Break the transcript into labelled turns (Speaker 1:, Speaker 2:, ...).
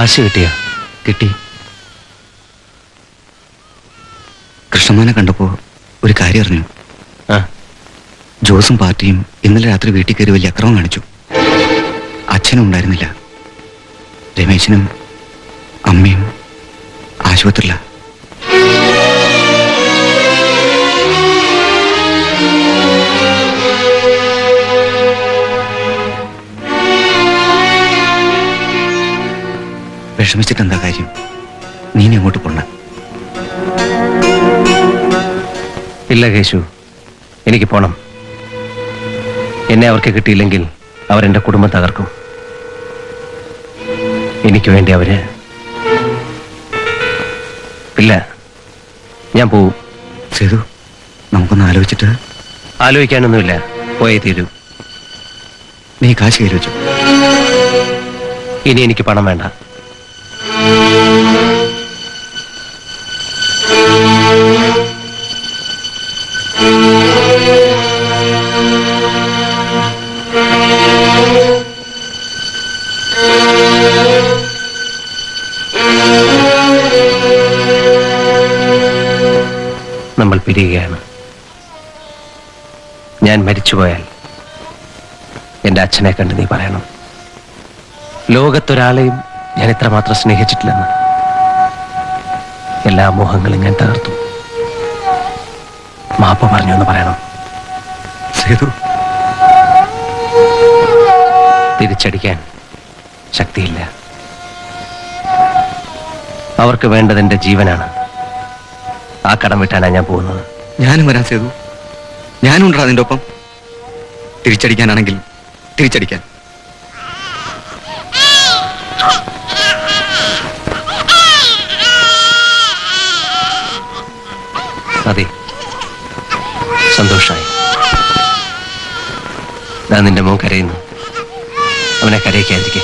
Speaker 1: കാശ് കിട്ടിയോ?
Speaker 2: കിട്ടി. കൃഷ്ണമാനെ കണ്ടപ്പോ ഒരു കാര്യം അറിഞ്ഞു. ജോസും പാർട്ടിയും ഇന്നലെ രാത്രി വീട്ടിൽ കയറി വലിയ അക്രമം കാണിച്ചു. അച്ഛനും ഉണ്ടായിരുന്നില്ല. രമേശനും അമ്മയും ആശുപത്രിയില. വിഷമിച്ചിട്ട് എന്താ കാര്യം? നീ അങ്ങോട്ട് പോണ്ട.
Speaker 1: ഇല്ല കേശു, എനിക്ക് പോണം. എന്നെ അവർക്ക് കിട്ടിയില്ലെങ്കിൽ അവരെന്റെ കുടുംബം തകർക്കും. എനിക്ക് വേണ്ടി അവര്. ഇല്ല, ഞാൻ പോവും.
Speaker 2: സേതു, നമുക്കൊന്ന് ആലോചിച്ചിട്ട്.
Speaker 1: ആലോചിക്കാനൊന്നുമില്ല, പോയേ തീരൂ.
Speaker 2: നീ കാശ് കയ്യിൽ വെച്ചു.
Speaker 1: ഇനി എനിക്ക് പണം വേണ്ട. നമ്മൾ പിരിയുകയാണ്. ഞാൻ മരിച്ചുപോയാൽ എൻ്റെ അച്ഛനെ കണ്ട് നീ പറയണം, ലോകത്തൊരാളെയും ഞാൻ എത്രമാത്രം സ്നേഹിച്ചിട്ടില്ലെന്ന്. എല്ലാ മോഹങ്ങളും ഞാൻ തകർത്തു. മാപ്പ് പറഞ്ഞു എന്ന് പറയണം.
Speaker 2: സേതു,
Speaker 1: തിരിച്ചടിക്കാൻ ശക്തിയില്ല. അവർക്ക് വേണ്ടത് എൻ്റെ ജീവനാണ്. ആ കടം വിട്ടാനാണ് ഞാൻ പോകുന്നത്.
Speaker 2: ഞാനും വരാൻ സേതു. ഞാനും ഉണ്ടാ അതിൻ്റെ ഒപ്പം. തിരിച്ചടിക്കാനാണെങ്കിൽ തിരിച്ചടിക്കാൻ.
Speaker 1: അതെ, സന്തോഷായി. ഞാൻ നിന്റെ മോൻ കരയുന്നു. അവനെ കരയിക്കാതിരിക്കെ.